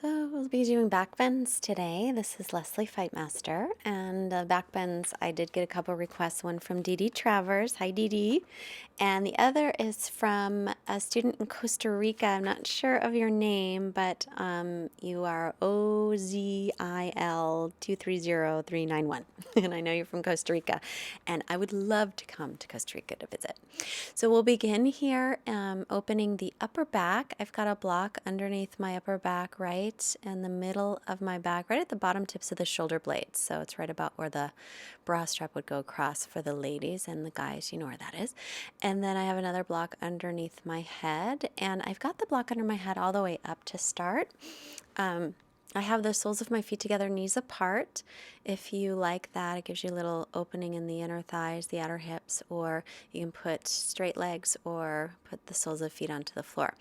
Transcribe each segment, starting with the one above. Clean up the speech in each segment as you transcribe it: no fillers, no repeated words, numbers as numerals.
So we'll be doing back bends today. This is Leslie Fightmaster, and back bends. I did get a couple requests. One from Dee Dee Travers. Hi, Dee Dee. And the other is from a student in Costa Rica. I'm not sure of your name, but you are OZIL230391. And I know you're from Costa Rica. And I would love to come to Costa Rica to visit. So we'll begin here opening the upper back. I've got a block underneath my upper back, right in the middle of my back, right at the bottom tips of the shoulder blades. So it's right about where the bra strap would go across for the ladies, and the guys, you know where that is. And then I have another block underneath my head, and I've got the block under my head all the way up to start. I have the soles of my feet together, knees apart. If you like that, it gives you a little opening in the inner thighs, the outer hips, or you can put straight legs or put the soles of feet onto the floor.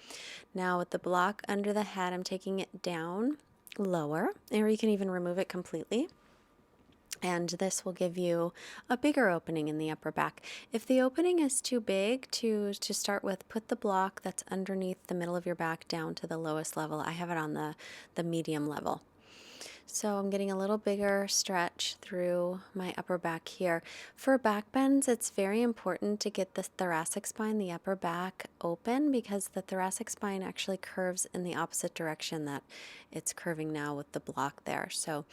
Now with the block under the head, I'm taking it down lower, or you can even remove it completely. And this will give you a bigger opening in the upper back. If the opening is too big to start with, put the block that's underneath the middle of your back down to the lowest level. I have it on the medium level. So I'm getting a little bigger stretch through my upper back here. For back bends, it's very important to get the thoracic spine, the upper back, open, because the thoracic spine actually curves in the opposite direction that it's curving now with the block there. So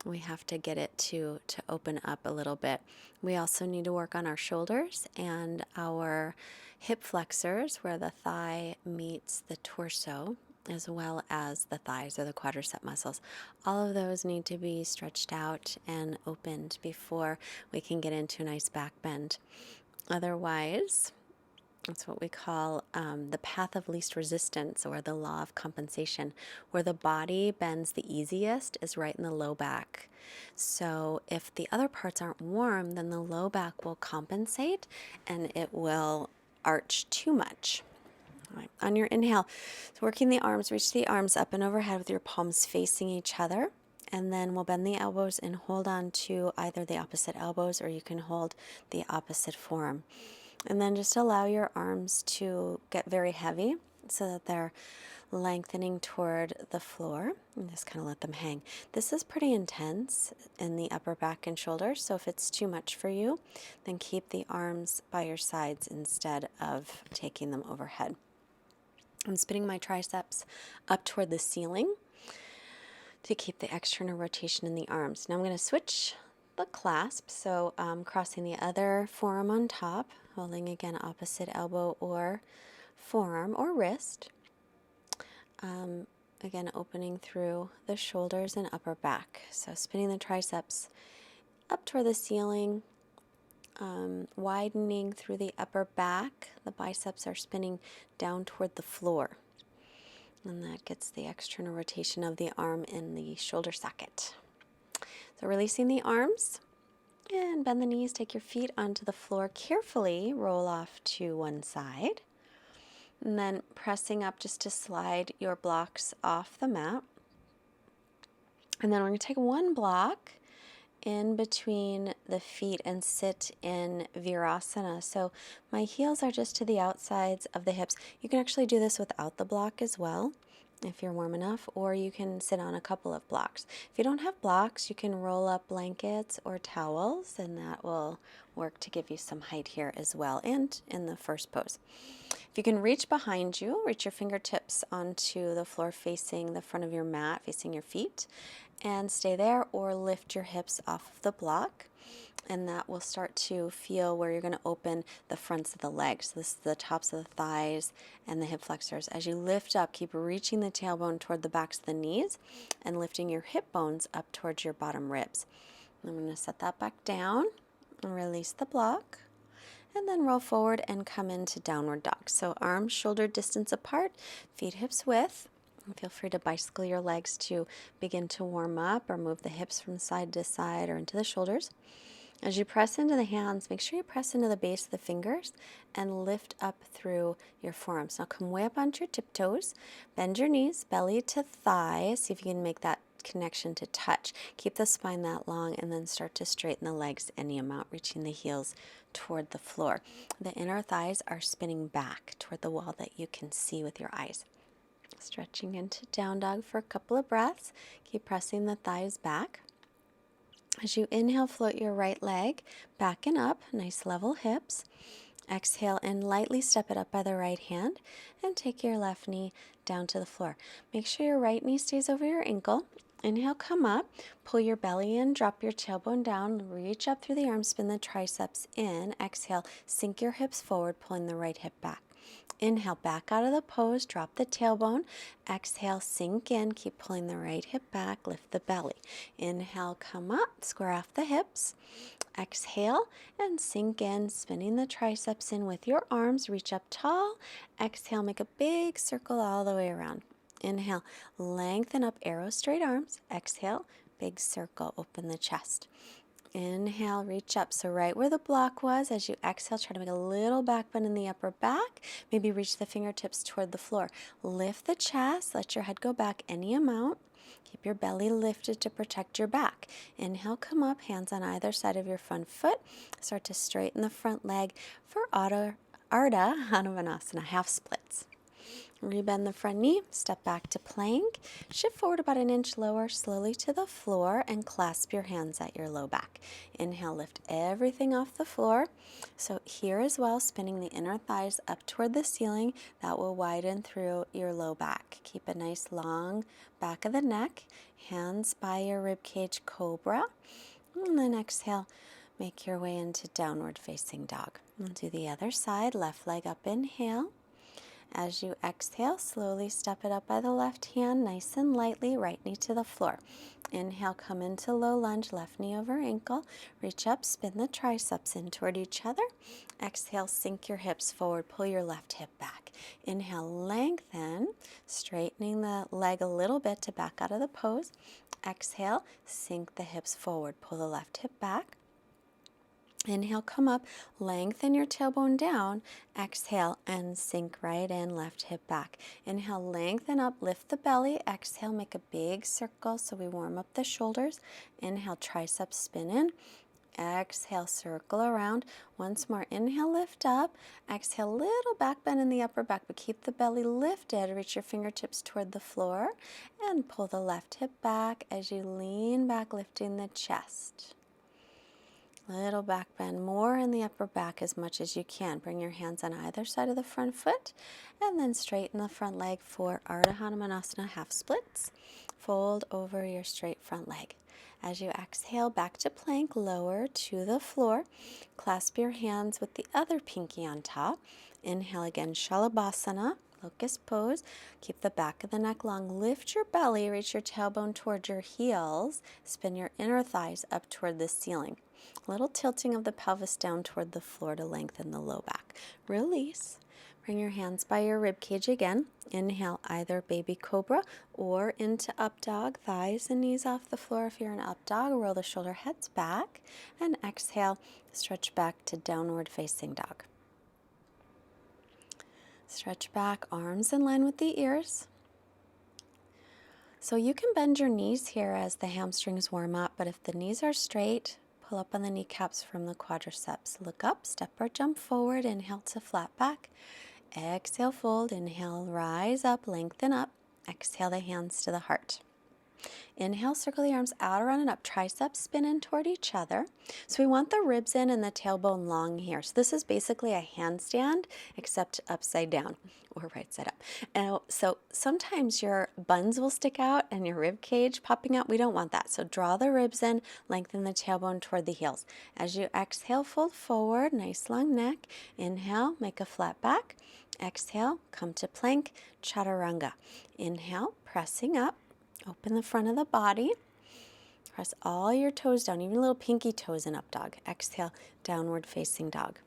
we have to get it to open up a little bit. We also need to work on our shoulders and our hip flexors, where the thigh meets the torso, as well as the thighs or the quadricep muscles. All of those need to be stretched out and opened before we can get into a nice back bend. Otherwise, that's what we call the path of least resistance, or the law of compensation. Where the body bends the easiest is right in the low back. So if the other parts aren't warm, then the low back will compensate and it will arch too much. All right, on your inhale, so working the arms, reach the arms up and overhead with your palms facing each other. And then we'll bend the elbows and hold on to either the opposite elbows, or you can hold the opposite forearm. And then just allow your arms to get very heavy so that they're lengthening toward the floor, and just kind of let them hang. This is pretty intense in the upper back and shoulders, so if it's too much for you, then keep the arms by your sides instead of taking them overhead. I'm spinning my triceps up toward the ceiling to keep the external rotation in the arms. Now I'm going to switch the clasp, so crossing the other forearm on top, holding again opposite elbow or forearm or wrist. Again, opening through the shoulders and upper back. So spinning the triceps up toward the ceiling, widening through the upper back. The biceps are spinning down toward the floor. And that gets the external rotation of the arm in the shoulder socket. So releasing the arms and bend the knees, take your feet onto the floor carefully, roll off to one side. And then pressing up just to slide your blocks off the mat. And then we're going to take one block in between the feet and sit in Virasana. So my heels are just to the outsides of the hips. You can actually do this without the block as well, if you're warm enough, or you can sit on a couple of blocks. If you don't have blocks, you can roll up blankets or towels, and that will work to give you some height here as well, and in the first pose. If you can reach behind you, reach your fingertips onto the floor facing the front of your mat, facing your feet, and stay there, or lift your hips off of the block. And that will start to feel where you're going to open the fronts of the legs. So this is the tops of the thighs and the hip flexors. As you lift up, keep reaching the tailbone toward the backs of the knees and lifting your hip bones up towards your bottom ribs. I'm going to set that back down and release the block. And then roll forward and come into downward dog. So arms shoulder distance apart, feet hips width. And feel free to bicycle your legs to begin to warm up, or move the hips from side to side or into the shoulders. As you press into the hands, make sure you press into the base of the fingers and lift up through your forearms. Now come way up onto your tiptoes, bend your knees, belly to thigh. See if you can make that connection to touch. Keep the spine that long, and then start to straighten the legs any amount, reaching the heels toward the floor. The inner thighs are spinning back toward the wall that you can see with your eyes. Stretching into down dog for a couple of breaths. Keep pressing the thighs back. As you inhale, float your right leg back and up, nice level hips. Exhale and lightly step it up by the right hand and take your left knee down to the floor. Make sure your right knee stays over your ankle. Inhale, come up, pull your belly in, drop your tailbone down, reach up through the arms, spin the triceps in. Exhale, sink your hips forward, pulling the right hip back. Inhale, back out of the pose, drop the tailbone. Exhale, sink in, keep pulling the right hip back, lift the belly. Inhale, come up, square off the hips. Exhale and sink in, spinning the triceps in with your arms. Reach up tall. Exhale, make a big circle all the way around. Inhale, lengthen up, arrow straight arms. Exhale, big circle, open the chest. Inhale, reach up. So right where the block was, as you exhale, try to make a little back bend in the upper back. Maybe reach the fingertips toward the floor. Lift the chest. Let your head go back any amount. Keep your belly lifted to protect your back. Inhale, come up, hands on either side of your front foot. Start to straighten the front leg for Ardha Hanumanasana, half splits. Rebend the front knee, step back to plank, shift forward about an inch lower, slowly to the floor, and clasp your hands at your low back. Inhale, lift everything off the floor. So here as well, spinning the inner thighs up toward the ceiling. That will widen through your low back. Keep a nice long back of the neck, hands by your rib cage, cobra. And then exhale, make your way into downward facing dog. We'll do the other side, left leg up, inhale. As you exhale, slowly step it up by the left hand, nice and lightly, right knee to the floor. Inhale, come into low lunge, left knee over ankle. Reach up, spin the triceps in toward each other. Exhale, sink your hips forward, pull your left hip back. Inhale, lengthen, straightening the leg a little bit to back out of the pose. Exhale, sink the hips forward, pull the left hip back. Inhale, come up, lengthen your tailbone down. Exhale and sink right in, left hip back. Inhale, lengthen up, lift the belly. Exhale, make a big circle so we warm up the shoulders. Inhale, triceps spin in. Exhale, circle around. Once more, inhale, lift up. Exhale, little back bend in the upper back, but keep the belly lifted. Reach your fingertips toward the floor and pull the left hip back as you lean back, lifting the chest. Little back bend, more in the upper back as much as you can. Bring your hands on either side of the front foot and then straighten the front leg for Ardha Hanumanasana, half splits. Fold over your straight front leg. As you exhale, back to plank, lower to the floor. Clasp your hands with the other pinky on top. Inhale again, Shalabhasana, locust pose. Keep the back of the neck long. Lift your belly, reach your tailbone toward your heels. Spin your inner thighs up toward the ceiling. A little tilting of the pelvis down toward the floor to lengthen the low back. Release. Bring your hands by your rib cage again. Inhale, either baby cobra or into up dog. Thighs and knees off the floor if you're in up dog. Roll the shoulder heads back. And exhale, stretch back to downward facing dog. Stretch back, arms in line with the ears. So you can bend your knees here as the hamstrings warm up, but if the knees are straight, pull up on the kneecaps from the quadriceps. Look up, step or jump forward, inhale to flat back. Exhale, fold, inhale, rise up, lengthen up. Exhale the hands to the heart. Inhale, circle the arms out, around, and up. Triceps spin in toward each other. So we want the ribs in and the tailbone long here. So this is basically a handstand, except upside down or right side up. And so sometimes your buns will stick out and your rib cage popping out. We don't want that. So draw the ribs in, lengthen the tailbone toward the heels. As you exhale, fold forward, nice long neck. Inhale, make a flat back. Exhale, come to plank, chaturanga. Inhale, pressing up. Open the front of the body. Press all your toes down, even little pinky toes in up dog. Exhale, downward facing dog.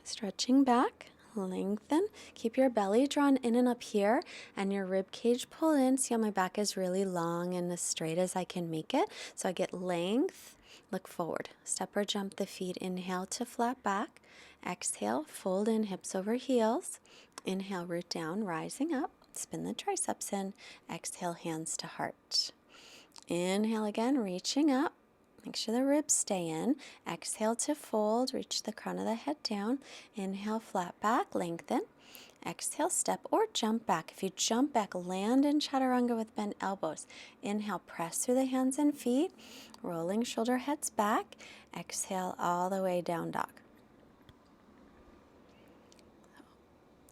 Stretching back, lengthen. Keep your belly drawn in and up here and your rib cage pull in. See how my back is really long and as straight as I can make it. So I get length. Look forward. Step or jump the feet. Inhale to flat back. Exhale, fold in, hips over heels. Inhale, root down, rising up. Spin the triceps in. Exhale, hands to heart. Inhale again, reaching up. Make sure the ribs stay in. Exhale to fold. Reach the crown of the head down. Inhale, flat back, lengthen. Exhale, step or jump back. If you jump back, land in chaturanga with bent elbows. Inhale, press through the hands and feet, rolling shoulder heads back. Exhale all the way down dog.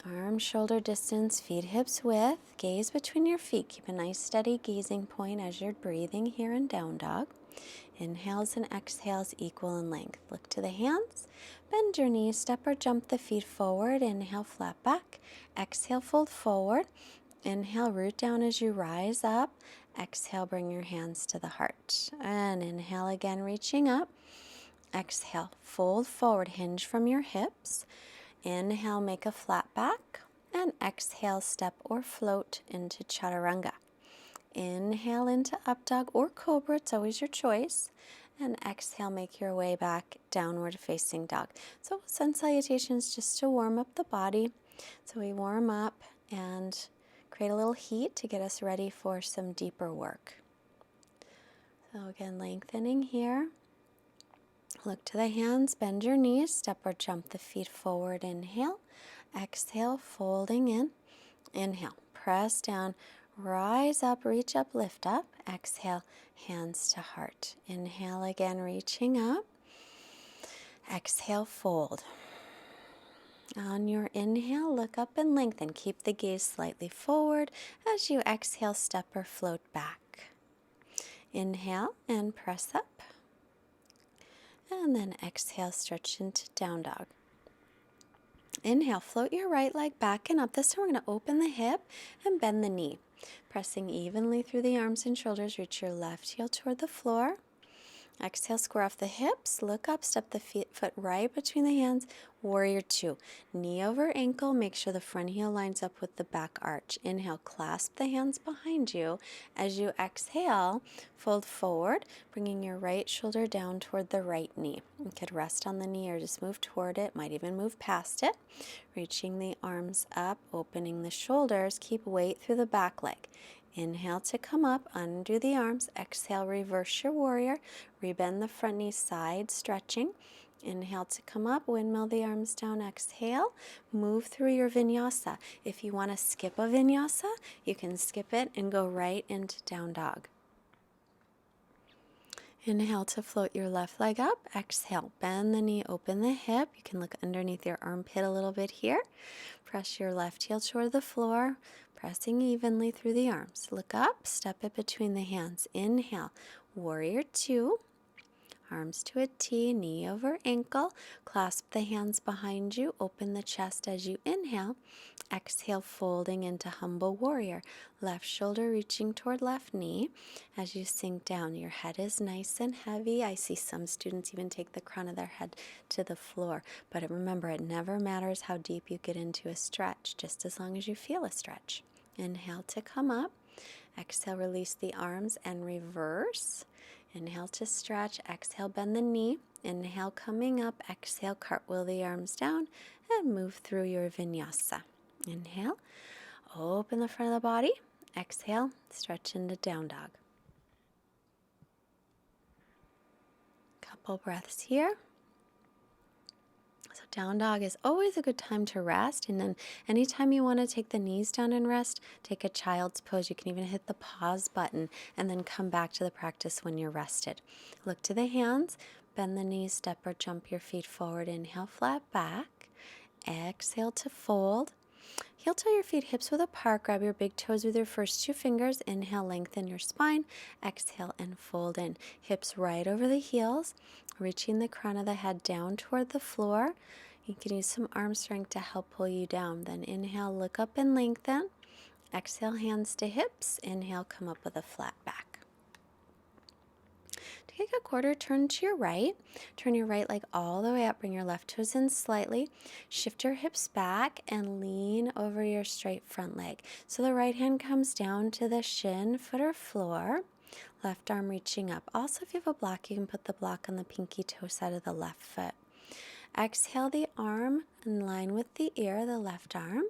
Arm, shoulder distance, feet, hips width. Gaze between your feet. Keep a nice steady gazing point as you're breathing here in down dog. Inhales and exhales equal in length. Look to the hands. Bend your knees, step or jump the feet forward. Inhale, flat back. Exhale, fold forward. Inhale, root down as you rise up. Exhale, bring your hands to the heart. And inhale again, reaching up. Exhale, fold forward, hinge from your hips. Inhale, make a flat back. And exhale, step or float into chaturanga. Inhale into up dog or cobra, it's always your choice. And exhale, make your way back downward facing dog. So sun salutations just to warm up the body. So we warm up and create a little heat to get us ready for some deeper work. So again, lengthening here. Look to the hands, bend your knees, step or jump the feet forward. Inhale, exhale, folding in. Inhale, press down, rise up, reach up, lift up. Exhale, hands to heart. Inhale again, reaching up. Exhale, fold. On your inhale, look up and lengthen. Keep the gaze slightly forward. As you exhale, step or float back. Inhale and press up. And then exhale, stretch into down dog. Inhale, float your right leg back and up. This time we're going to open the hip and bend the knee. Pressing evenly through the arms and shoulders, reach your left heel toward the floor. Exhale, square off the hips, look up, step the foot right between the hands, warrior two. Knee over ankle, make sure the front heel lines up with the back arch. Inhale, clasp the hands behind you. As you exhale, fold forward, bringing your right shoulder down toward the right knee. You could rest on the knee or just move toward it, might even move past it. Reaching the arms up, opening the shoulders, keep weight through the back leg. Inhale to come up, undo the arms. Exhale, reverse your warrior. Rebend the front knee, side stretching. Inhale to come up, windmill the arms down. Exhale, move through your vinyasa. If you want to skip a vinyasa, you can skip it and go right into down dog. Inhale to float your left leg up. Exhale, bend the knee, open the hip. You can look underneath your armpit a little bit here. Press your left heel toward the floor, pressing evenly through the arms. Look up, step it between the hands. Inhale, warrior two. Arms to a T, knee over ankle. Clasp the hands behind you. Open the chest as you inhale. Exhale, folding into humble warrior. Left shoulder reaching toward left knee. As you sink down, your head is nice and heavy. I see some students even take the crown of their head to the floor. But remember, it never matters how deep you get into a stretch, just as long as you feel a stretch. Inhale to come up. Exhale, release the arms and reverse. Inhale to stretch, exhale, bend the knee. Inhale, coming up, exhale, cartwheel the arms down and move through your vinyasa. Inhale, open the front of the body. Exhale, stretch into down dog. Couple breaths here. So down dog is always a good time to rest, and then anytime you want to take the knees down and rest, take a child's pose. You can even hit the pause button and then come back to the practice when you're rested. Look to the hands, bend the knees, step or jump your feet forward. Inhale, flat back. Exhale to fold. Heel toe your feet hips width apart. Grab your big toes with your first two fingers. Inhale, lengthen your spine. Exhale and fold in. Hips right over the heels. Reaching the crown of the head down toward the floor. You can use some arm strength to help pull you down. Then inhale, look up and lengthen. Exhale, hands to hips. Inhale, come up with a flat back. Take a quarter turn to your right. Turn your right leg all the way up. Bring your left toes in slightly. Shift your hips back and lean over your straight front leg. So the right hand comes down to the shin, foot, or floor. Left arm reaching up. Also, if you have a block, you can put the block on the pinky toe side of the left foot. Exhale the arm in line with the ear, the left arm.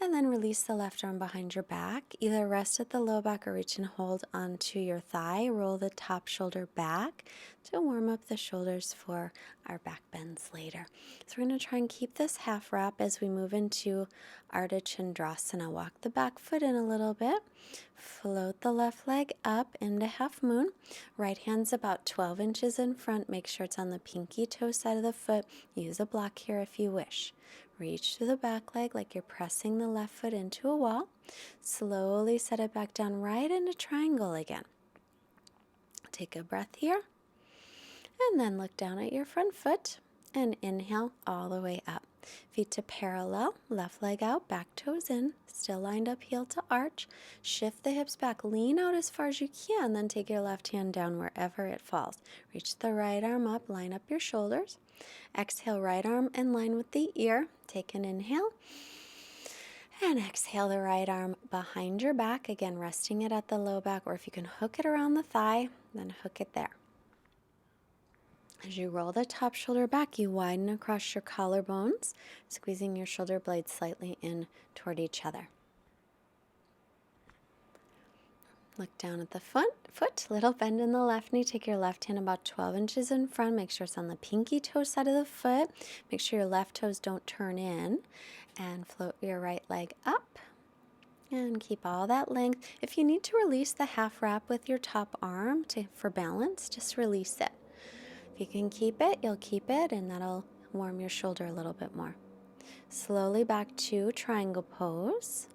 And then release the left arm behind your back. Either rest at the low back or reach and hold onto your thigh. Roll the top shoulder back to warm up the shoulders for our back bends later. So we're going to try and keep this half wrap as we move into Ardha Chandrasana. Walk the back foot in a little bit. Float the left leg up into half moon. Right hand's about 12 inches in front. Make sure it's on the pinky toe side of the foot. Use a block here if you wish. Reach through the back leg like you're pressing the left foot into a wall. Slowly set it back down right into triangle again. Take a breath here. And then look down at your front foot and inhale all the way up. Feet to parallel, left leg out, back toes in, still lined up heel to arch. Shift the hips back, lean out as far as you can, then take your left hand down wherever it falls. Reach the right arm up, line up your shoulders. Exhale, right arm in line with the ear. Take an inhale. And exhale the right arm behind your back, again resting it at the low back, or if you can hook it around the thigh, then hook it there. As you roll the top shoulder back, you widen across your collarbones, squeezing your shoulder blades slightly in toward each other. Look down at the foot, little bend in the left knee. Take your left hand about 12 inches in front. Make sure it's on the pinky toe side of the foot. Make sure your left toes don't turn in. And float your right leg up. And keep all that length. If you need to release the half wrap with your top arm for balance, just release it. If you can keep it, you'll keep it, and that'll warm your shoulder a little bit more. Slowly back to triangle pose.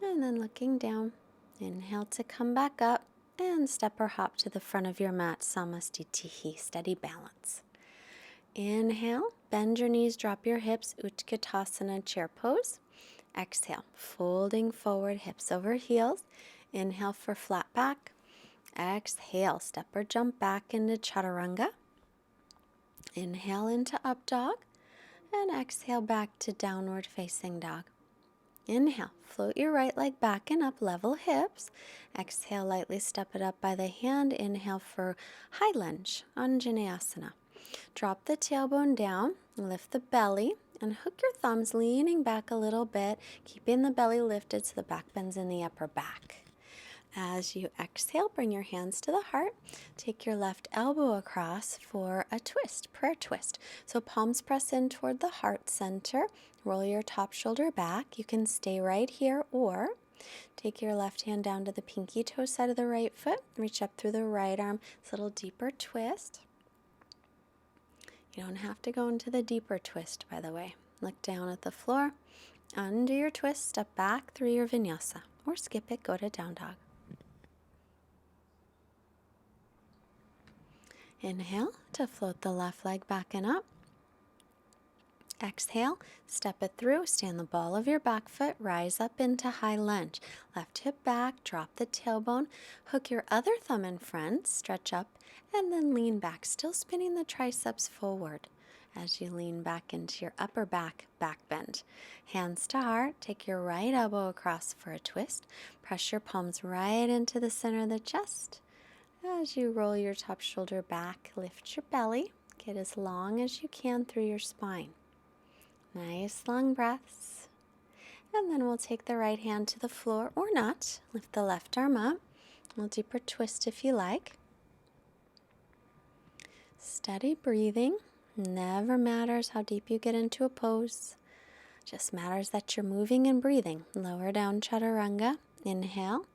And then looking down. Inhale to come back up and step or hop to the front of your mat, Samastitihi, steady balance. Inhale, bend your knees, drop your hips, Utkatasana, chair pose. Exhale, folding forward, hips over heels. Inhale for flat back. Exhale, step or jump back into Chaturanga. Inhale into up dog. And exhale back to downward facing dog. Inhale, float your right leg back and up, level hips. Exhale, lightly step it up by the hand. Inhale for high lunge, Anjaneyasana. Drop the tailbone down, lift the belly, and hook your thumbs, leaning back a little bit, keeping the belly lifted so the back bends in the upper back. As you exhale, bring your hands to the heart. Take your left elbow across for a twist, prayer twist. So palms press in toward the heart center. Roll your top shoulder back. You can stay right here, or take your left hand down to the pinky toe side of the right foot. Reach up through the right arm. It's a little deeper twist. You don't have to go into the deeper twist, by the way. Look down at the floor. Undo your twist, step back through your vinyasa, or skip it, go to down dog. Inhale to float the left leg back and up. Exhale, step it through, stand the ball of your back foot, rise up into high lunge. Left hip back, drop the tailbone, hook your other thumb in front, stretch up, and then lean back, still spinning the triceps forward. As you lean back into your upper back, back bend. Hands to heart, take your right elbow across for a twist. Press your palms right into the center of the chest. As you roll your top shoulder back, lift your belly. Get as long as you can through your spine. Nice long breaths. And then we'll take the right hand to the floor or not. Lift the left arm up. A little deeper twist if you like. Steady breathing. Never matters how deep you get into a pose. Just matters that you're moving and breathing. Lower down Chaturanga. Inhale.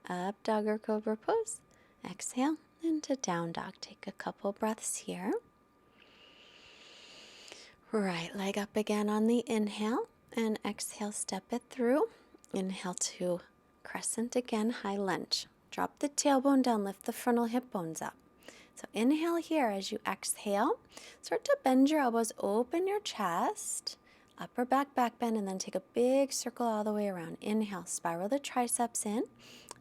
Up dog or cobra pose. Exhale into down dog. Take a couple breaths here. Right leg up again on the inhale, and exhale, step it through. Inhale to crescent again, high lunge. Drop the tailbone down, lift the frontal hip bones up. So inhale here. As you exhale, start to bend your elbows, open your chest, upper back, back bend, and then take a big circle all the way around. Inhale, spiral the triceps in.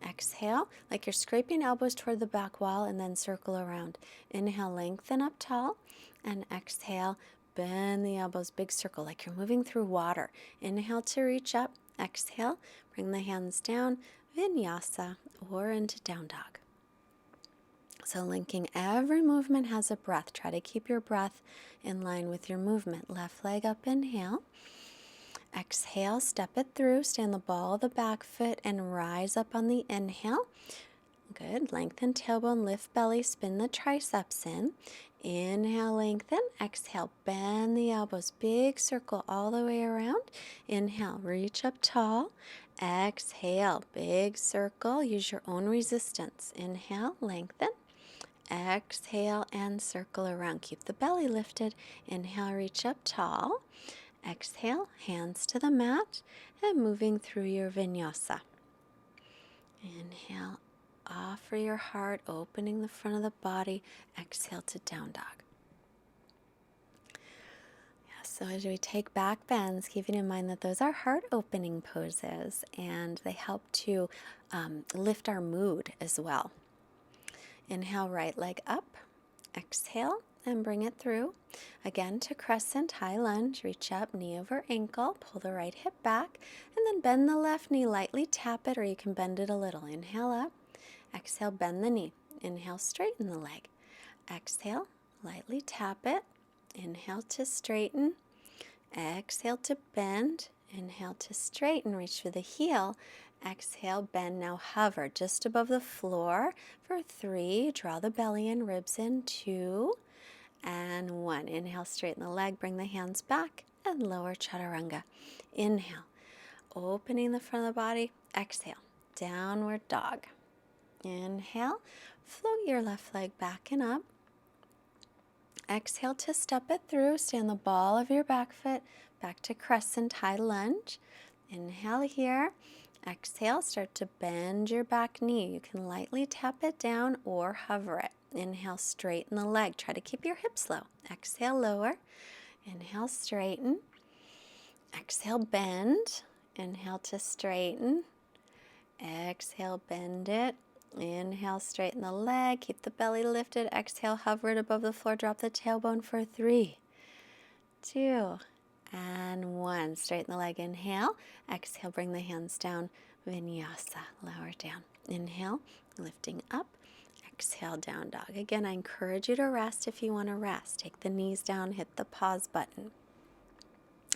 Exhale, like you're scraping elbows toward the back wall, and then circle around. Inhale, lengthen up tall, and exhale, bend the elbows, big circle, like you're moving through water. Inhale to reach up. Exhale, bring the hands down, vinyasa, or into down dog. So linking every movement has a breath. Try to keep your breath in line with your movement. Left leg up, inhale. Exhale, step it through, stand the ball of the back foot and rise up on the inhale. Good, lengthen tailbone, lift belly, spin the triceps in. Inhale, lengthen. Exhale, bend the elbows, big circle all the way around. Inhale, reach up tall. Exhale, big circle, use your own resistance. Inhale, lengthen. Exhale and circle around. Keep the belly lifted. Inhale, reach up tall. Exhale, hands to the mat and moving through your vinyasa. Inhale, offer your heart, opening the front of the body. Exhale to down dog. So as we take back bends, keeping in mind that those are heart opening poses and they help to lift our mood as well. Inhale, right leg up. Exhale and bring it through. Again to crescent high lunge, reach up, knee over ankle, pull the right hip back, and then bend the left knee, lightly tap it, or you can bend it a little. Inhale up, exhale, bend the knee. Inhale, straighten the leg. Exhale, lightly tap it. Inhale to straighten. Exhale to bend. Inhale to straighten, reach for the heel. Exhale, bend, now hover just above the floor for 3. Draw the belly and ribs in, 2 and 1. Inhale, straighten the leg, bring the hands back and lower chaturanga. Inhale, opening the front of the body. Exhale, downward dog. Inhale, float your left leg back and up. Exhale to step it through, stand the ball of your back foot back to crescent high lunge. Inhale here. Exhale, start to bend your back knee. You can lightly tap it down or hover it. Inhale, straighten the leg. Try to keep your hips low. Exhale, lower. Inhale, straighten. Exhale, bend. Inhale to straighten. Exhale, bend it. Inhale, straighten the leg. Keep the belly lifted. Exhale, hover it above the floor. Drop the tailbone for 3, 2, and 1. Straighten the leg. Inhale. Exhale, bring the hands down. Vinyasa. Lower down. Inhale, lifting up. Exhale, down dog. Again, I encourage you to rest if you want to rest. Take the knees down, hit the pause button.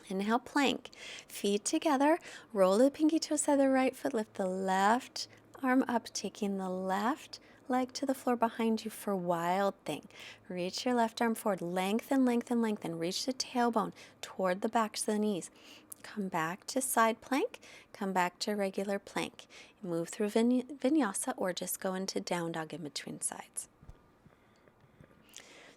Inhale, plank. Feet together. Roll the pinky toe side of the right foot. Lift the left arm up, taking the left leg to the floor behind you for wild thing. Reach your left arm forward. Lengthen, lengthen, lengthen. Reach the tailbone toward the backs of the knees. Come back to side plank. Come back to regular plank. Move through vinyasa or just go into down dog in between sides.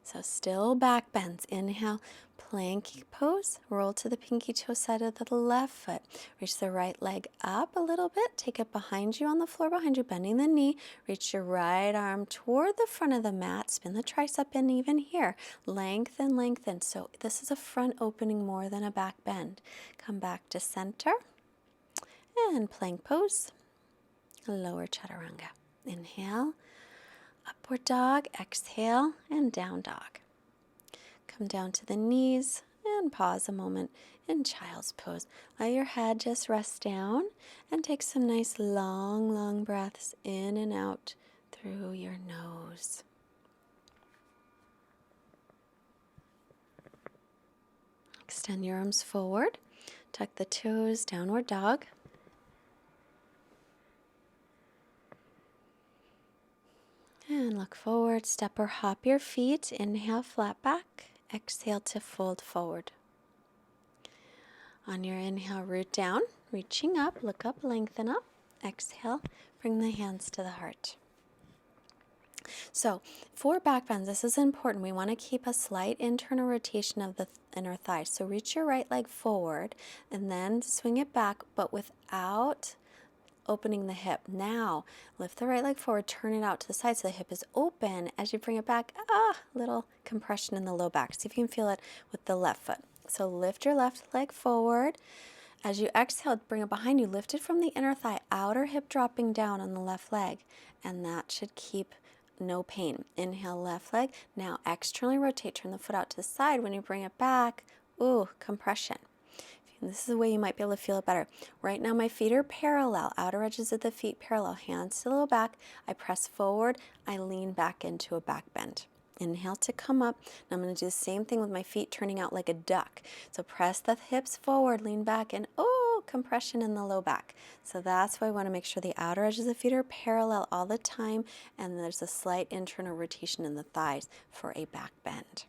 So still back bends. Inhale, plank pose. Roll to the pinky toe side of the left foot. Reach the right leg up a little bit. Take it behind you on the floor behind you, bending the knee. Reach your right arm toward the front of the mat. Spin the tricep in even here. Lengthen, lengthen. So this is a front opening more than a back bend. Come back to center and plank pose. Lower chaturanga. Inhale. Upward dog, exhale, and down dog. Come down to the knees and pause a moment in child's pose. Let your head just rest down and take some nice long, long breaths in and out through your nose. Extend your arms forward. Tuck the toes, downward dog. And look forward, step or hop your feet. Inhale, flat back. Exhale to fold forward. On your inhale, root down, reaching up, look up, lengthen up. Exhale, bring the hands to the heart. So for back bends, this is important. We want to keep a slight internal rotation of the inner thigh. So reach your right leg forward and then swing it back, but without opening the hip. Now, lift the right leg forward, turn it out to the side so the hip is open. As you bring it back, little compression in the low back. See if you can feel it with the left foot. So lift your left leg forward. As you exhale, bring it behind you. Lift it from the inner thigh, outer hip dropping down on the left leg. And that should keep no pain. Inhale, left leg. Now externally rotate, turn the foot out to the side. When you bring it back, compression. This is the way you might be able to feel it better. Right now my feet are parallel, outer edges of the feet parallel, hands to the low back. I press forward, I lean back into a back bend. Inhale to come up. And I'm going to do the same thing with my feet turning out like a duck. So press the hips forward, lean back, and compression in the low back. So that's why I want to make sure the outer edges of the feet are parallel all the time, and there's a slight internal rotation in the thighs for a back bend.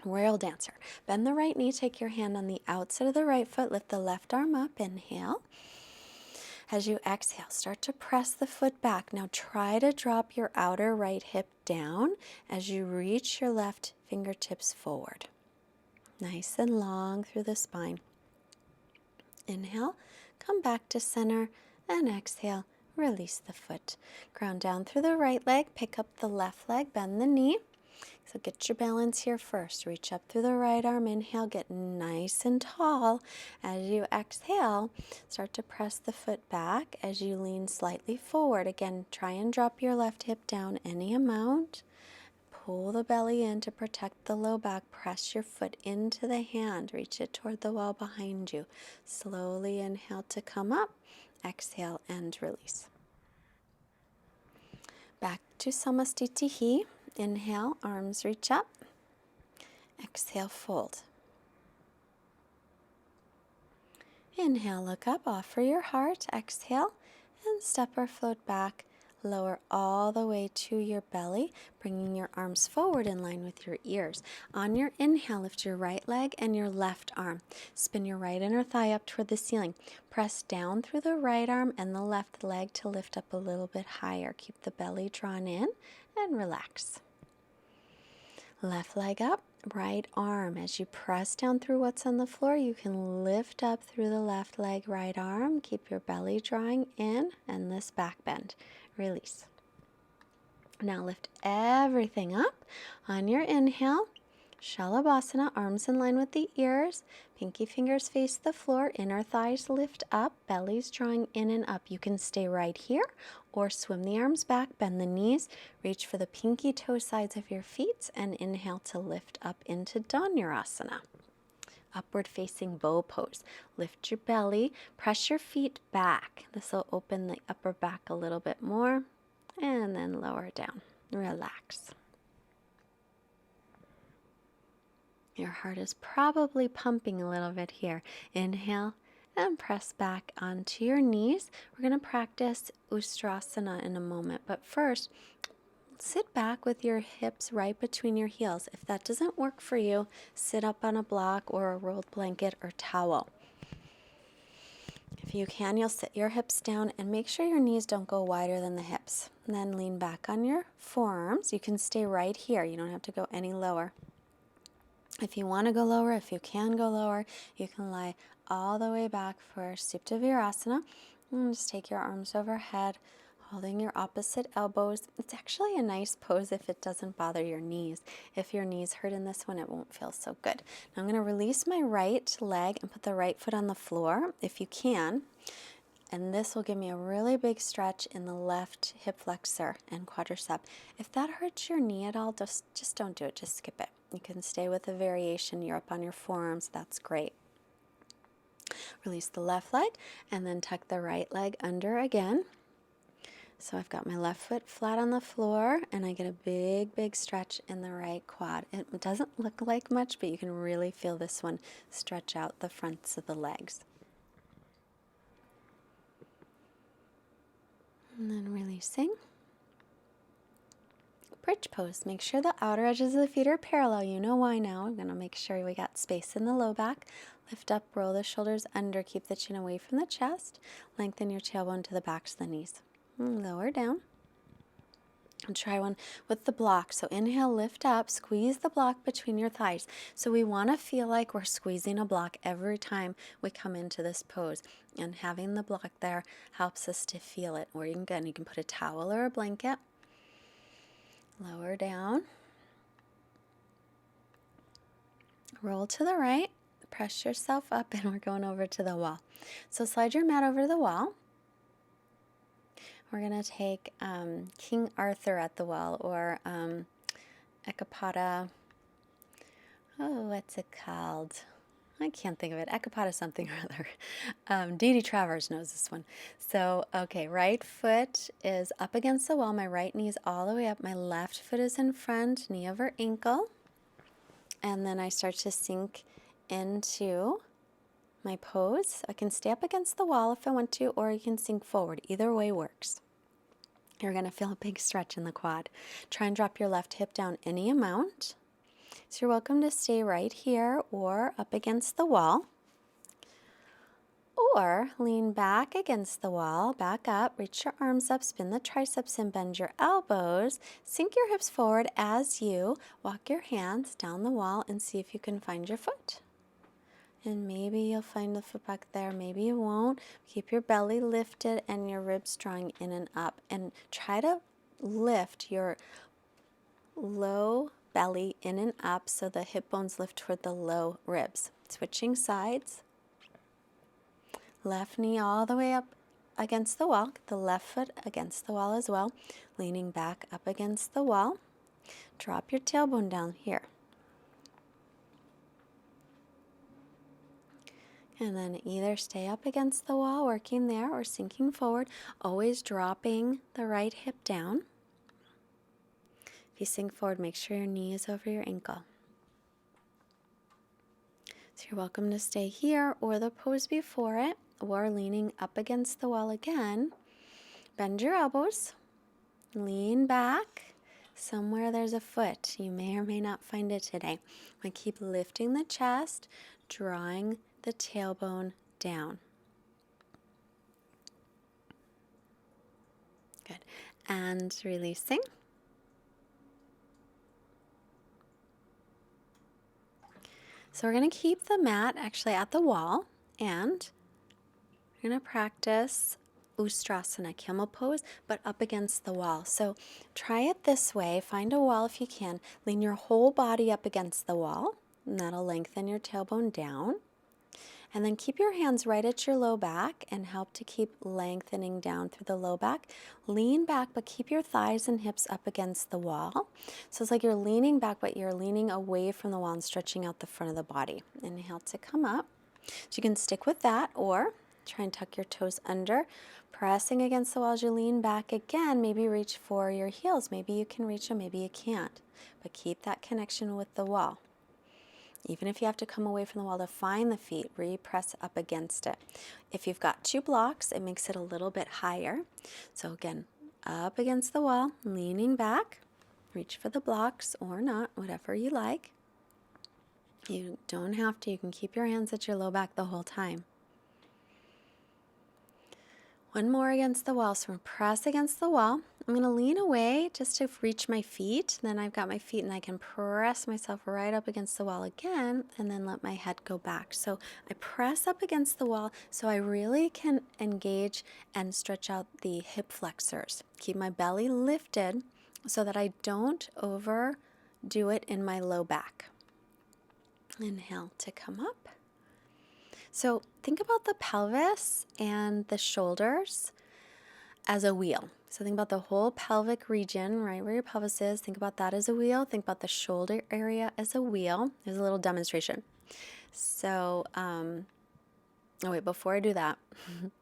Royal Dancer. Bend the right knee, take your hand on the outside of the right foot, lift the left arm up, inhale. As you exhale, start to press the foot back. Now try to drop your outer right hip down as you reach your left fingertips forward. Nice and long through the spine. Inhale, come back to center, and exhale, release the foot. Ground down through the right leg, pick up the left leg, bend the knee. So get your balance here first. Reach up through the right arm. Inhale, get nice and tall. As you exhale, start to press the foot back as you lean slightly forward. Again, try and drop your left hip down any amount. Pull the belly in to protect the low back. Press your foot into the hand. Reach it toward the wall behind you. Slowly inhale to come up. Exhale and release. Back to Samastitihi. Inhale, arms reach up. Exhale, fold. Inhale, look up, offer your heart. Exhale, and step or float back. Lower all the way to your belly, bringing your arms forward in line with your ears. On your inhale, lift your right leg and your left arm. Spin your right inner thigh up toward the ceiling. Press down through the right arm and the left leg to lift up a little bit higher. Keep the belly drawn in and relax. Left leg up, right arm. As you press down through what's on the floor, you can lift up through the left leg, right arm. Keep your belly drawing in and this back bend. Release. Now lift everything up. On your inhale, Shalabhasana, arms in line with the ears. Pinky fingers face the floor, inner thighs lift up, belly's drawing in and up. You can stay right here or swim the arms back, bend the knees, reach for the pinky toe sides of your feet, and inhale to lift up into Dhanurasana. Upward facing bow pose. Lift your belly, press your feet back. This will open the upper back a little bit more, and then lower down. Relax. Your heart is probably pumping a little bit here. Inhale and press back onto your knees. We're going to practice Ustrasana in a moment, but first, sit back with your hips right between your heels. If that doesn't work for you, sit up on a block or a rolled blanket or towel. If you can, you'll sit your hips down and make sure your knees don't go wider than the hips. And then lean back on your forearms. You can stay right here. You don't have to go any lower. If you want to go lower, if you can go lower, you can lie all the way back for Supta Virasana. And just take your arms overhead, holding your opposite elbows. It's actually a nice pose if it doesn't bother your knees. If your knees hurt in this one, it won't feel so good. Now I'm going to release my right leg and put the right foot on the floor, if you can. And this will give me a really big stretch in the left hip flexor and quadricep. If that hurts your knee at all, just don't do it. Just skip it. You can stay with the variation. You're up on your forearms. That's great. Release the left leg and then tuck the right leg under again. So I've got my left foot flat on the floor and I get a big, big stretch in the right quad. It doesn't look like much, but you can really feel this one stretch out the fronts of the legs. And then releasing. Bridge pose. Make sure the outer edges of the feet are parallel. You know why now. I'm going to make sure we got space in the low back. Lift up, roll the shoulders under. Keep the chin away from the chest. Lengthen your tailbone to the backs of the knees. And lower down. And try one with the block. So inhale, lift up, squeeze the block between your thighs. So we want to feel like we're squeezing a block every time we come into this pose. And having the block there helps us to feel it. Or you can put a towel or a blanket. Lower down. Roll to the right. Press yourself up and we're going over to the wall. So slide your mat over to the wall. We're going to take King Arthur at the wall, or Ekapada. Oh, what's it called? I can't think of it. Ecopata something or other. Dee Dee Travers knows this one. So, okay, right foot is up against the wall. My right knee is all the way up. My left foot is in front, knee over ankle. And then I start to sink into my pose. I can stay up against the wall if I want to, or you can sink forward. Either way works. You're going to feel a big stretch in the quad. Try and drop your left hip down any amount. So you're welcome to stay right here or up against the wall. Or lean back against the wall, back up, reach your arms up, spin the triceps and bend your elbows. Sink your hips forward as you walk your hands down the wall and see if you can find your foot. And maybe you'll find the foot back there, maybe you won't. Keep your belly lifted and your ribs drawing in and up. And try to lift your low belly in and up so the hip bones lift toward the low ribs. Switching sides. Left knee all the way up against the wall. The left foot against the wall as well. Leaning back up against the wall. Drop your tailbone down here. And then either stay up against the wall, working there, or sinking forward, always dropping the right hip down. If you sink forward, make sure your knee is over your ankle. So you're welcome to stay here or the pose before it, or leaning up against the wall again. Bend your elbows, lean back. Somewhere there's a foot. You may or may not find it today. I keep lifting the chest, drawing the tailbone down. Good. And releasing. So we're going to keep the mat actually at the wall, and we're going to practice Ustrasana, camel pose, but up against the wall. So try it this way. Find a wall if you can. Lean your whole body up against the wall, and that'll lengthen your tailbone down. And then keep your hands right at your low back and help to keep lengthening down through the low back. Lean back, but keep your thighs and hips up against the wall. So it's like you're leaning back, but you're leaning away from the wall and stretching out the front of the body. Inhale to come up. So you can stick with that, or try and tuck your toes under, pressing against the wall as you lean back again. Maybe reach for your heels. Maybe you can reach them, maybe you can't. But keep that connection with the wall. Even if you have to come away from the wall to find the feet, re-press up against it. If you've got two blocks, it makes it a little bit higher. So again, up against the wall, leaning back, reach for the blocks or not, whatever you like. You don't have to. You can keep your hands at your low back the whole time. One more against the wall. So we're press against the wall. I'm going to lean away just to reach my feet. Then I've got my feet and I can press myself right up against the wall again and then let my head go back. So I press up against the wall so I really can engage and stretch out the hip flexors. Keep my belly lifted so that I don't overdo it in my low back. Inhale to come up. So think about the pelvis and the shoulders as a wheel. So think about the whole pelvic region, right where your pelvis is. Think about that as a wheel. Think about the shoulder area as a wheel. There's a little demonstration. So, oh wait, before I do that,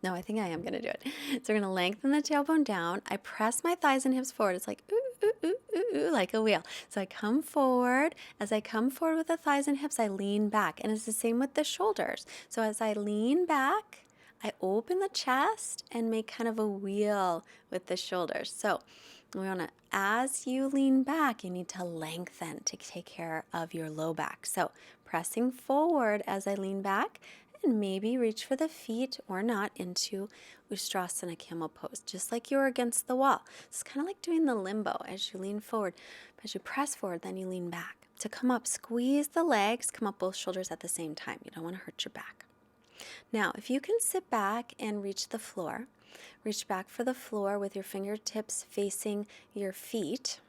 no, I think I am going to do it. So we're going to lengthen the tailbone down. I press my thighs and hips forward. It's like, ooh, ooh, ooh, ooh, ooh, like a wheel. So I come forward. As I come forward with the thighs and hips, I lean back. And it's the same with the shoulders. So as I lean back, I open the chest and make kind of a wheel with the shoulders. So we want to, as you lean back, you need to lengthen to take care of your low back. So pressing forward as I lean back, and maybe reach for the feet or not into Ustrasana camel pose, just like you're against the wall. It's kind of like doing the limbo as you lean forward. But as you press forward, then you lean back. To come up, squeeze the legs, come up both shoulders at the same time. You don't want to hurt your back. Now, if you can sit back and reach the floor, reach back for the floor with your fingertips facing your feet.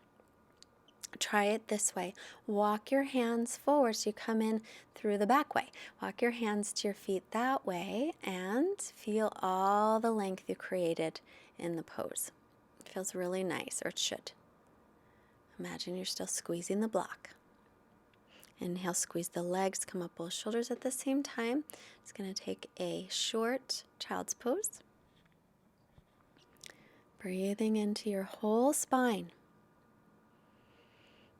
Try it this way. Walk your hands forward so you come in through the back way. Walk your hands to your feet that way and feel all the length you created in the pose. It feels really nice, or it should. Imagine you're still squeezing the block. Inhale, squeeze the legs, come up both shoulders at the same time. It's going to take a short child's pose. Breathing into your whole spine.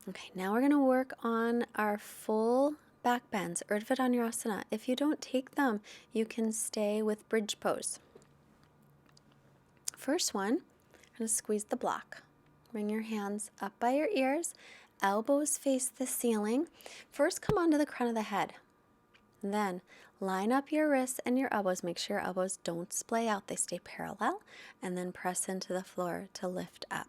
Okay, now we're going to work on our full back bends, Urdhva Dhanurasana. If you don't take them, you can stay with bridge pose. First one, I'm going to squeeze the block. Bring your hands up by your ears, elbows face the ceiling. First, come onto the crown of the head. Then, line up your wrists and your elbows. Make sure your elbows don't splay out, they stay parallel. And then press into the floor to lift up.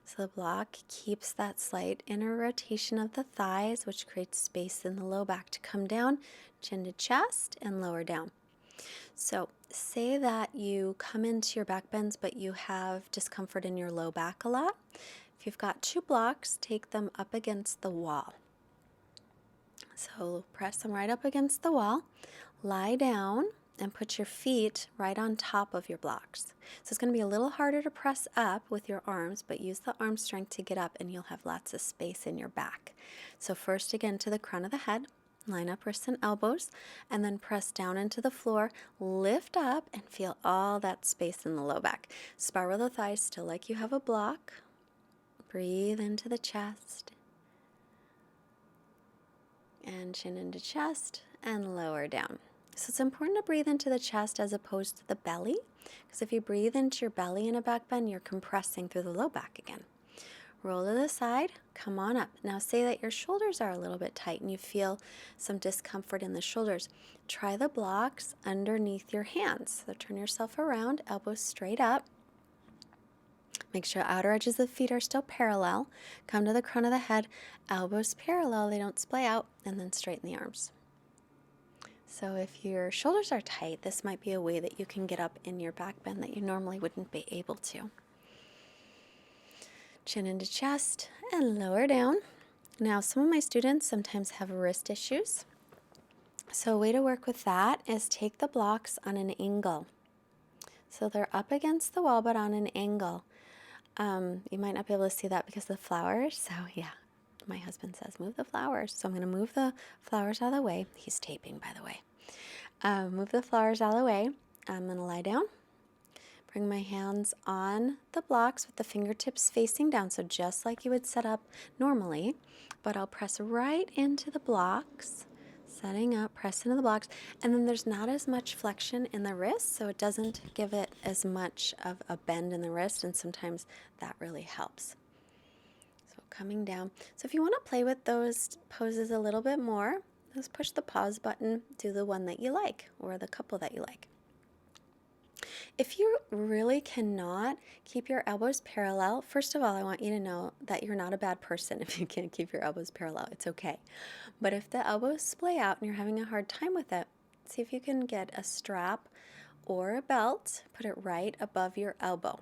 So the block keeps that slight inner rotation of the thighs, which creates space in the low back to come down, chin to chest, and lower down. So say that you come into your back bends, but you have discomfort in your low back a lot. If you've got two blocks, take them up against the wall. So press them right up against the wall, lie down, and put your feet right on top of your blocks. So it's going to be a little harder to press up with your arms, but use the arm strength to get up and you'll have lots of space in your back. So first, again, to the crown of the head, line up wrists and elbows, and then press down into the floor, lift up, and feel all that space in the low back. Spiral the thighs still like you have a block. Breathe into the chest, and chin into chest, and lower down. So it's important to breathe into the chest as opposed to the belly, because if you breathe into your belly in a back bend, you're compressing through the low back again. Roll to the side, come on up. Now say that your shoulders are a little bit tight and you feel some discomfort in the shoulders. Try the blocks underneath your hands. So turn yourself around, elbows straight up. Make sure outer edges of the feet are still parallel. Come to the crown of the head, elbows parallel, they don't splay out, and then straighten the arms. So if your shoulders are tight, this might be a way that you can get up in your back bend that you normally wouldn't be able to. Chin into chest and lower down. Now, some of my students sometimes have wrist issues. So a way to work with that is take the blocks on an angle. So they're up against the wall, but on an angle. You might not be able to see that because of the flowers. So yeah, my husband says, move the flowers. So I'm going to move the flowers out of the way. He's taping, by the way. Move the flowers out of the way. I'm going to lie down. Bring my hands on the blocks with the fingertips facing down. So just like you would set up normally, but I'll press right into the blocks, setting up, press into the blocks. And then there's not as much flexion in the wrist, so it doesn't give it as much of a bend in the wrist. And sometimes that really helps. So coming down. So if you want to play with those poses a little bit more, just push the pause button, do the one that you like or the couple that you like. If you really cannot keep your elbows parallel, first of all, I want you to know that you're not a bad person if you can't keep your elbows parallel. It's okay. But if the elbows splay out and you're having a hard time with it, see if you can get a strap or a belt, put it right above your elbow.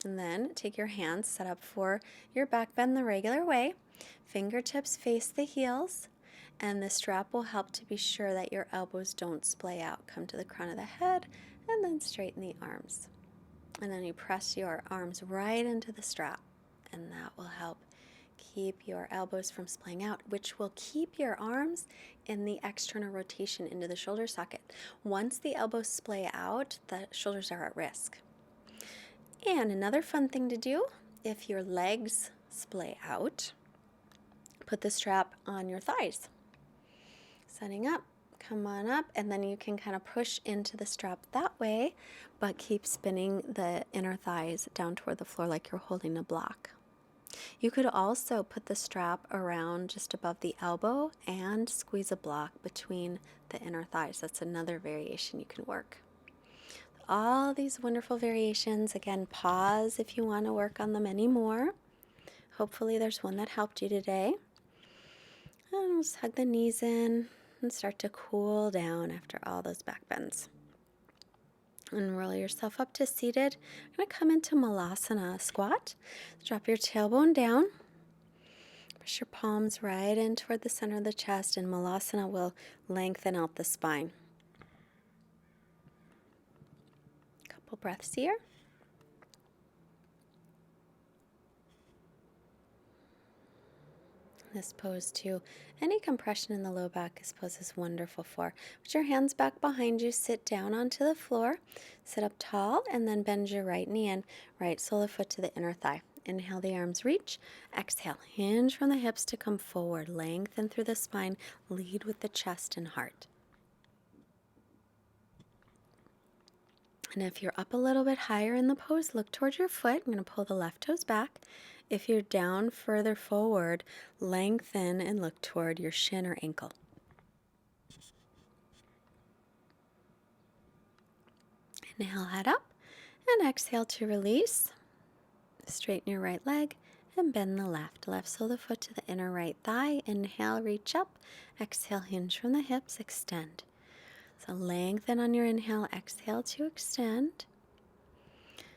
And then take your hands, set up for your back bend the regular way. Fingertips face the heels, and the strap will help to be sure that your elbows don't splay out. Come to the crown of the head, and then straighten the arms. And then you press your arms right into the strap, and that will help keep your elbows from splaying out, which will keep your arms in the external rotation into the shoulder socket. Once the elbows splay out, the shoulders are at risk. And another fun thing to do, if your legs splay out, put the strap on your thighs. Setting up. Come on up, and then you can kind of push into the strap that way, but keep spinning the inner thighs down toward the floor like you're holding a block. You could also put the strap around just above the elbow and squeeze a block between the inner thighs. That's another variation you can work. All these wonderful variations. Again, pause if you want to work on them anymore. Hopefully there's one that helped you today. And just hug the knees in and start to cool down after all those back bends. And roll yourself up to seated. I'm going to come into Malasana squat. Drop your tailbone down. Push your palms right in toward the center of the chest, and Malasana will lengthen out the spine. Couple breaths here. this pose too. Any compression in the low back, this pose is wonderful for. Put your hands back behind you, sit down onto the floor, sit up tall, and then bend your right knee and right sole of the foot to the inner thigh. Inhale, the arms reach. Exhale, hinge from the hips to come forward. Lengthen through the spine. Lead with the chest and heart. And if you're up a little bit higher in the pose, look towards your foot. I'm going to pull the left toes back. If you're down further forward, lengthen and look toward your shin or ankle. Inhale, head up, and exhale to release. Straighten your right leg and bend the left. Left sole of the foot to the inner right thigh. Inhale, reach up. Exhale, hinge from the hips, extend. So lengthen on your inhale, exhale to extend.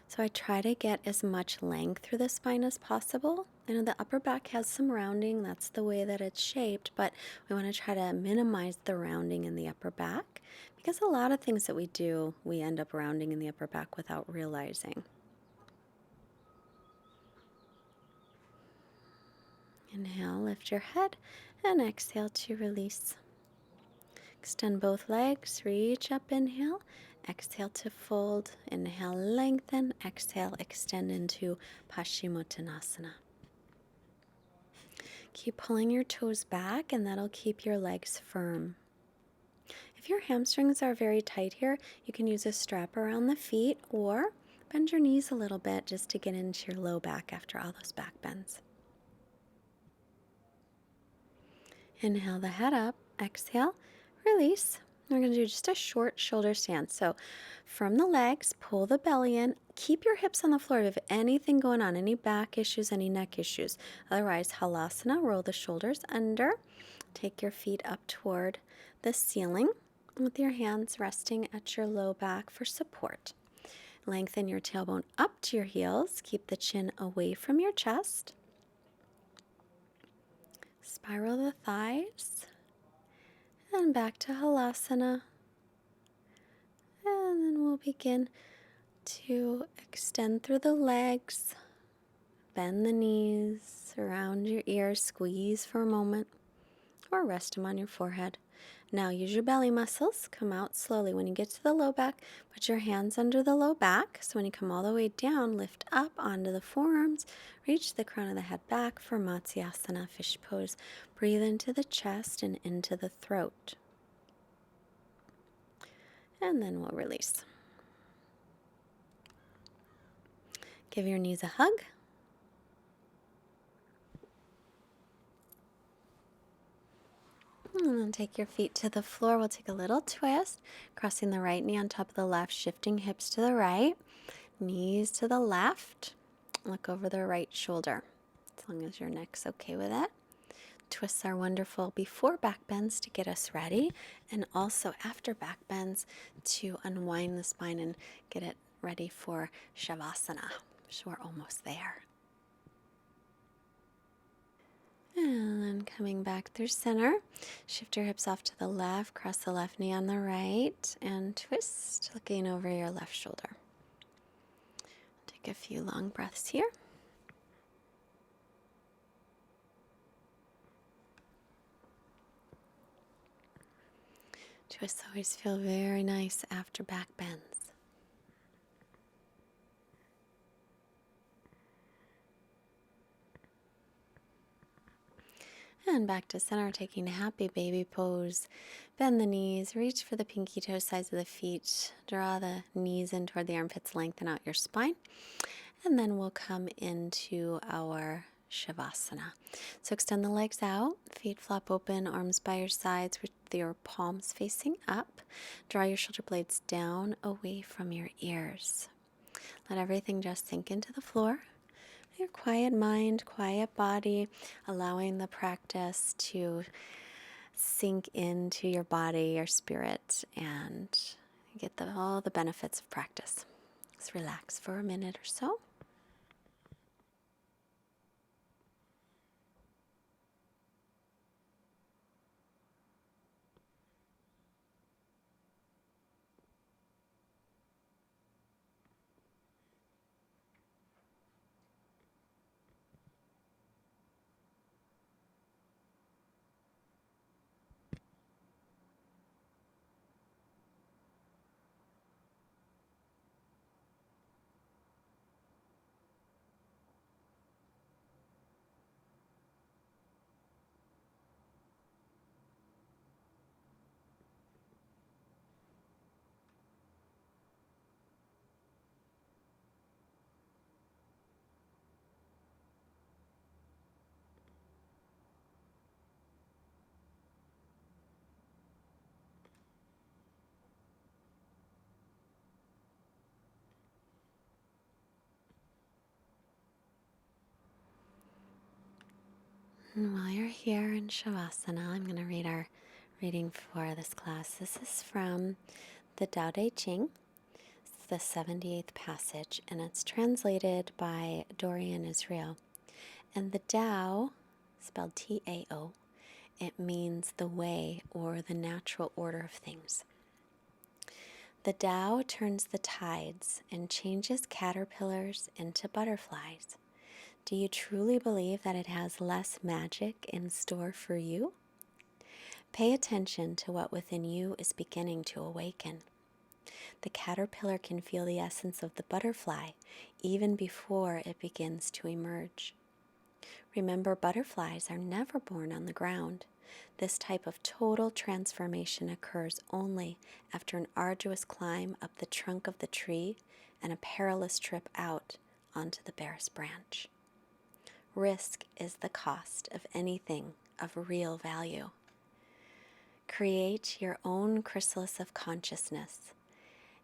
So I try to get as much length through the spine as possible. I know the upper back has some rounding, that's the way that it's shaped, but we want to try to minimize the rounding in the upper back because a lot of things that we do, we end up rounding in the upper back without realizing. Inhale, lift your head, and exhale to release. Extend both legs, reach up, inhale. Exhale to fold, inhale, lengthen, exhale, extend into Paschimottanasana. Keep pulling your toes back and that'll keep your legs firm. If your hamstrings are very tight here, you can use a strap around the feet or bend your knees a little bit just to get into your low back after all those back bends. Inhale the head up, exhale, release. We're going to do just a short shoulder stand. So from the legs, pull the belly in. Keep your hips on the floor if you have anything going on, any back issues, any neck issues. Otherwise, halasana, roll the shoulders under. Take your feet up toward the ceiling with your hands resting at your low back for support. Lengthen your tailbone up to your heels. Keep the chin away from your chest. Spiral the thighs. And back to halasana. And then we'll begin to extend through the legs. Bend the knees around your ears. Squeeze for a moment. Or rest them on your forehead. Now use your belly muscles. Come out slowly. When you get to the low back, put your hands under the low back. So when you come all the way down, lift up onto the forearms. Reach the crown of the head back for Matsyasana, fish pose. Breathe into the chest and into the throat. And then we'll release. Give your knees a hug. And then take your feet to the floor. We'll take a little twist, crossing the right knee on top of the left, shifting hips to the right, knees to the left. Look over the right shoulder, as long as your neck's okay with it. Twists are wonderful before back bends to get us ready, and also after back bends to unwind the spine and get it ready for Savasana. So we're almost there. And then coming back through center, shift your hips off to the left, cross the left knee on the right, and twist, looking over your left shoulder. Take a few long breaths here. Twists always feel very nice after back bends. And back to center, taking a happy baby pose. Bend the knees, reach for the pinky toe sides of the feet. Draw the knees in toward the armpits, lengthen out your spine. And then we'll come into our Shavasana. So extend the legs out, feet flop open, arms by your sides with your palms facing up. Draw your shoulder blades down away from your ears. Let everything just sink into the floor. Your quiet mind, quiet body, allowing the practice to sink into your body, your spirit, and get all the benefits of practice. Just relax for a minute or so. And while you're here in Savasana, I'm going to read our reading for this class. This is from the Tao Te Ching. It's the 78th passage, and it's translated by Dorian Israel. And the Tao, spelled T-A-O, it means the way or the natural order of things. The Tao turns the tides and changes caterpillars into butterflies. Do you truly believe that it has less magic in store for you? Pay attention to what within you is beginning to awaken. The caterpillar can feel the essence of the butterfly even before it begins to emerge. Remember, butterflies are never born on the ground. This type of total transformation occurs only after an arduous climb up the trunk of the tree and a perilous trip out onto the barest branch. Risk is the cost of anything of real value. Create your own chrysalis of consciousness,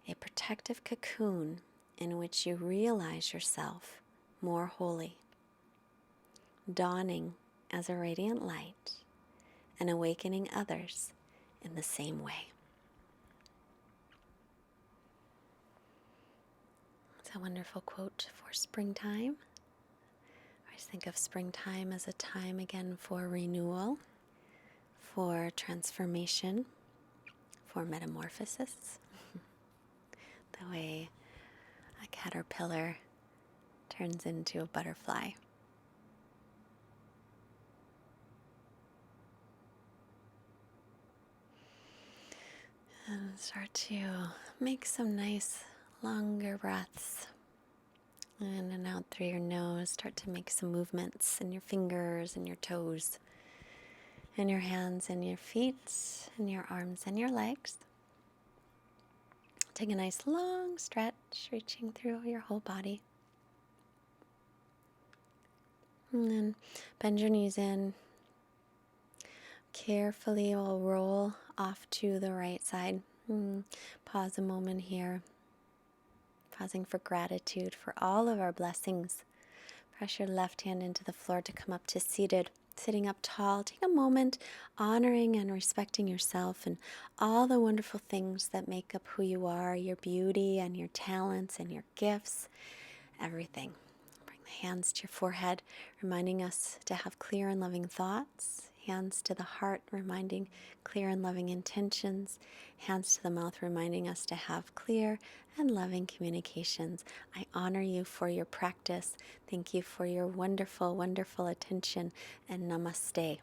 a protective cocoon in which you realize yourself more wholly, dawning as a radiant light and awakening others in the same way. It's a wonderful quote for springtime. I always think of springtime as a time again for renewal, for transformation, for metamorphosis. The way a caterpillar turns into a butterfly. And start to make some nice longer breaths. In and out through your nose. Start to make some movements in your fingers and your toes, and your hands and your feet, and your arms and your legs. Take a nice long stretch, reaching through your whole body. And then bend your knees in. Carefully we'll roll off to the right side. Pause a moment here. Pausing for gratitude for all of our blessings. Press your left hand into the floor to come up to seated. Sitting up tall, take a moment honoring and respecting yourself and all the wonderful things that make up who you are, your beauty and your talents and your gifts, everything. Bring the hands to your forehead, reminding us to have clear and loving thoughts. Hands to the heart, reminding clear and loving intentions. Hands to the mouth, reminding us to have clear and loving communications. I honor you for your practice. Thank you for your wonderful, wonderful attention, and namaste.